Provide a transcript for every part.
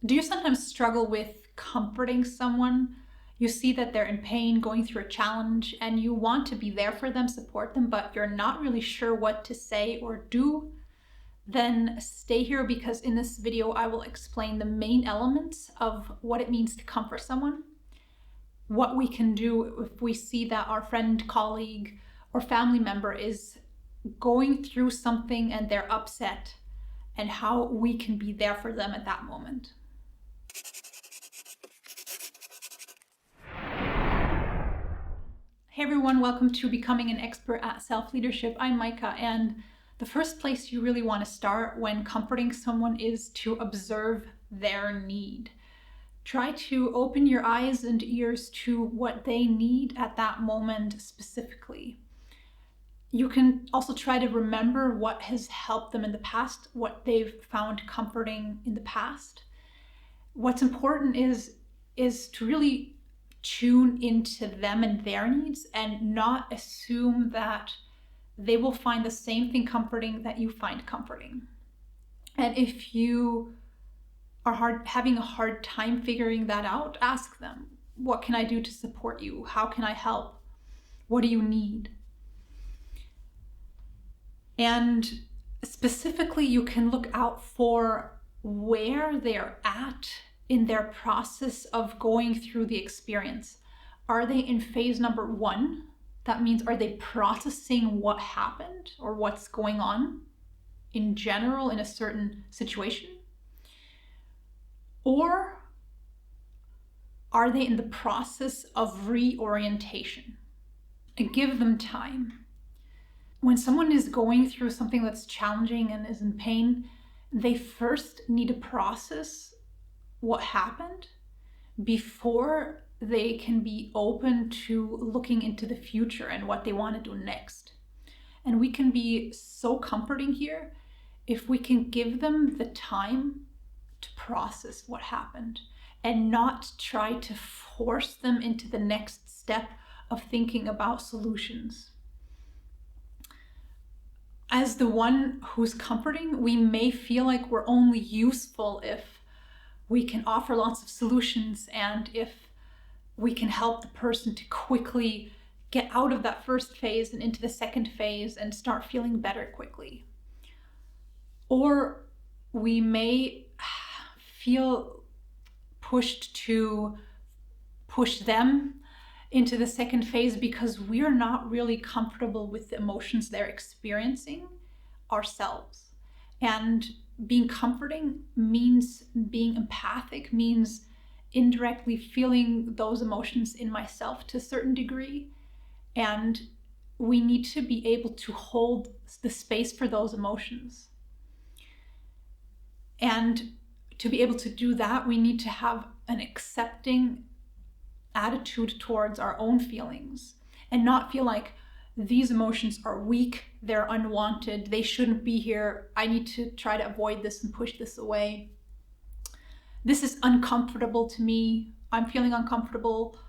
Do you sometimes struggle with comforting someone? You see that they're in pain, going through a challenge, and you want to be there for them, support them, but you're not really sure what to say or do? Then stay here, because in this video I will explain the main elements of what it means to comfort someone, what we can do if we see that our friend, colleague, or family member is going through something and they're upset, and how we can be there for them at that moment. Hey everyone, welcome to Becoming an Expert at Self-Leadership. I'm Maika, and the first place you really want to start when comforting someone is to observe their need. Try to open your eyes and ears to what they need at that moment specifically. You can also try to remember what has helped them in the past, what they've found comforting in the past. What's important is to really tune into them and their needs and not assume that they will find the same thing comforting that you find comforting. And if you are having a hard time figuring that out, ask them, what can I do to support you? How can I help? What do you need? And specifically, you can look out for where they're at in their process of going through the experience. Are they in phase number 1? That means, are they processing what happened or what's going on in general in a certain situation? Or are they in the process of reorientation? And give them time. When someone is going through something that's challenging and is in pain, they first need to process what happened before they can be open to looking into the future and what they want to do next. And we can be so comforting here if we can give them the time to process what happened and not try to force them into the next step of thinking about solutions. As the one who's comforting, we may feel like we're only useful if we can offer lots of solutions and if we can help the person to quickly get out of that first phase and into the second phase and start feeling better quickly. Or we may feel pushed to push them into the second phase because we're not really comfortable with the emotions they're experiencing ourselves. And being comforting means being empathic, means indirectly feeling those emotions in myself to a certain degree. And we need to be able to hold the space for those emotions. And to be able to do that, we need to have an accepting attitude towards our own feelings and not feel like these emotions are weak, they're unwanted, they shouldn't be here, I need to try to avoid this and push this away. This is uncomfortable to me. I'm feeling uncomfortable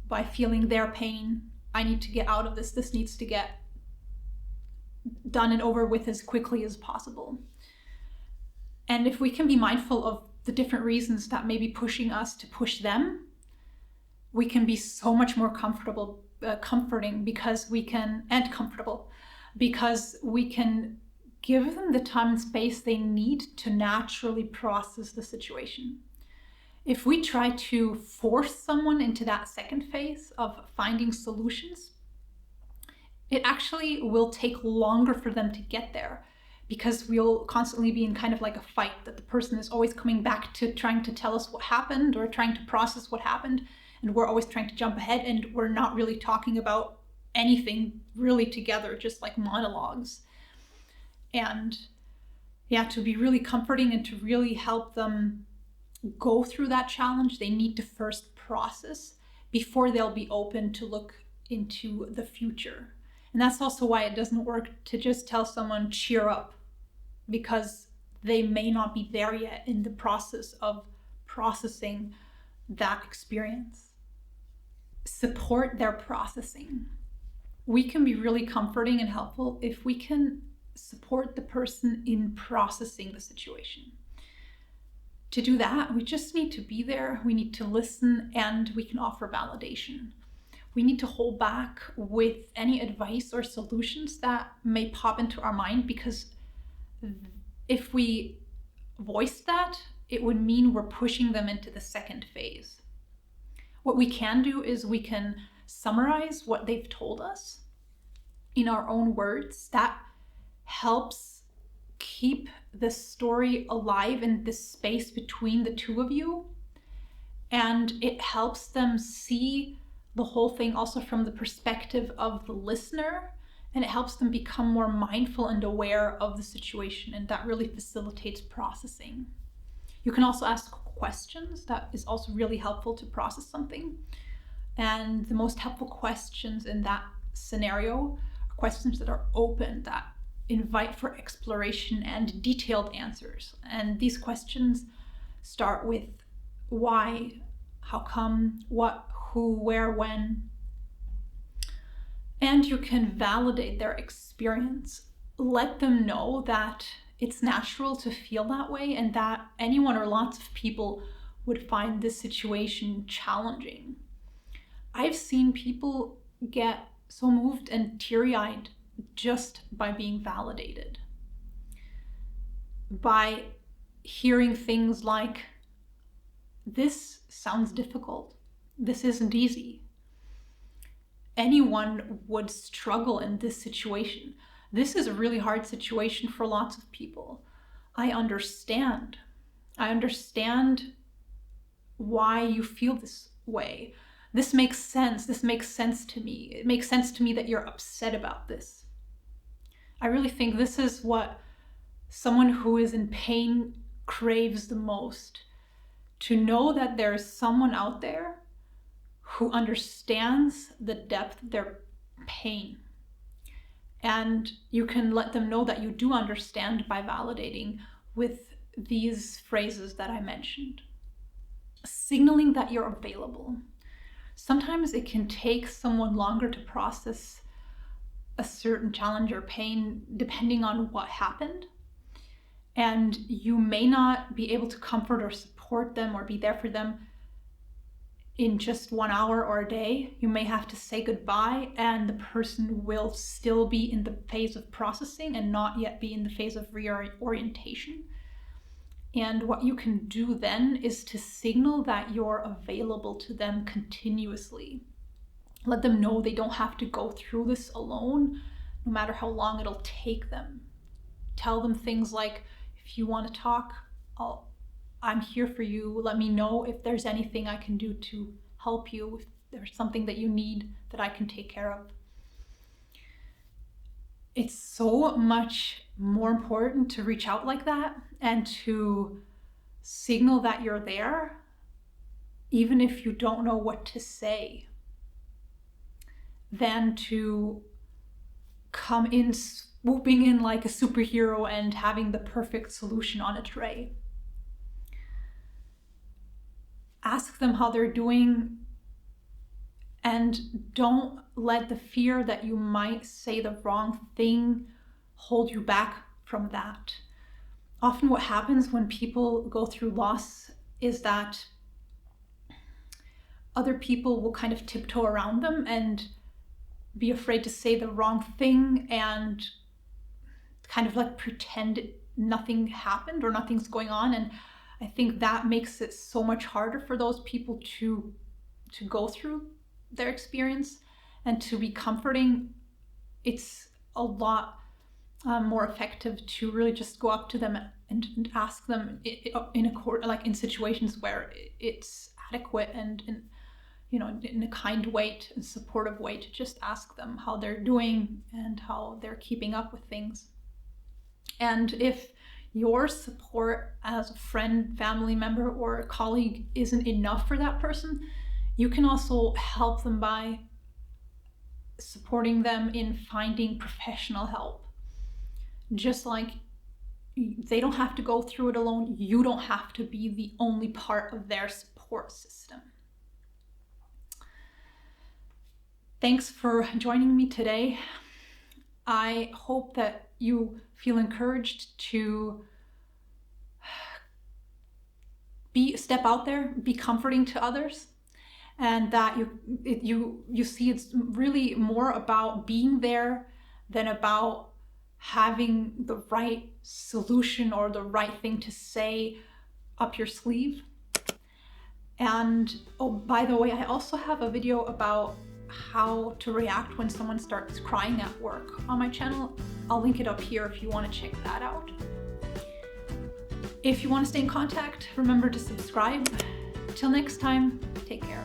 by feeling their pain. I need to get out of this. This needs to get done and over with as quickly as possible. And if we can be mindful of the different reasons that may be pushing us to push them, we can be so much more comforting because we can, and comfortable, because we can give them the time and space they need to naturally process the situation. If we try to force someone into that second phase of finding solutions, it actually will take longer for them to get there, because we'll constantly be in kind of like a fight that the person is always coming back to trying to tell us what happened or trying to process what happened. And we're always trying to jump ahead, and we're not really talking about anything really together, just like monologues. And yeah, to be really comforting and to really help them go through that challenge, they need to first process before they'll be open to look into the future. And that's also why it doesn't work to just tell someone, cheer up, because they may not be there yet in the process of processing that experience. Support their processing. We can be really comforting and helpful if we can support the person in processing the situation. to do that, we just need to be there, we need to listen, and we can offer validation. We need to hold back with any advice or solutions that may pop into our mind, because if we voice that, it would mean we're pushing them into the second phase. What we can do is we can summarize what they've told us in our own words. That helps keep the story alive in this space between the two of you. And it helps them see the whole thing also from the perspective of the listener. And it helps them become more mindful and aware of the situation. And that really facilitates processing. You can also ask questions. That is also really helpful to process something. And the most helpful questions in that scenario are questions that are open, that invite for exploration and detailed answers. And these questions start with why, how come, what, who, where, when. And you can validate their experience. Let them know that it's natural to feel that way, and that anyone or lots of people would find this situation challenging. I've seen people get so moved and teary-eyed just by being validated. By hearing things like, this sounds difficult, this isn't easy. Anyone would struggle in this situation. This is a really hard situation for lots of people. I understand. I understand why you feel this way. This makes sense. This makes sense to me. It makes sense to me that you're upset about this. I really think this is what someone who is in pain craves the most. To know that there's someone out there who understands the depth of their pain. And you can let them know that you do understand by validating with these phrases that I mentioned. Signaling that you're available. Sometimes it can take someone longer to process a certain challenge or pain depending on what happened. And you may not be able to comfort or support them or be there for them in just 1 hour or a day. You may have to say goodbye, and the person will still be in the phase of processing and not yet be in the phase of reorientation. And what you can do then is to signal that you're available to them continuously. Let them know they don't have to go through this alone, no matter how long it'll take them. Tell them things like, if you want to talk, I'm here for you. Let me know if there's anything I can do to help you, if there's something that you need that I can take care of. It's so much more important to reach out like that and to signal that you're there, even if you don't know what to say, than to come in swooping in like a superhero and having the perfect solution on a tray. Ask them how they're doing, and don't let the fear that you might say the wrong thing hold you back from that. Often what happens when people go through loss is that other people will kind of tiptoe around them and be afraid to say the wrong thing and kind of like pretend nothing happened or nothing's going on. And I think that makes it so much harder for those people to go through their experience and to be comforting. It's a lot more effective to really just go up to them and ask them in situations where it's adequate and in a kind way, a supportive way, to just ask them how they're doing and how they're keeping up with things. And if your support as a friend, family member, or a colleague isn't enough for that person, you can also help them by supporting them in finding professional help. Just like they don't have to go through it alone, you don't have to be the only part of their support system. Thanks for joining me today. I hope that you feel encouraged to step out there, be comforting to others, and that you see it's really more about being there than about having the right solution or the right thing to say up your sleeve. And oh, by the way, I also have a video about how to react when someone starts crying at work on my channel. I'll link it up here if you want to check that out. If you want to stay in contact, remember to subscribe. Till next time, take care.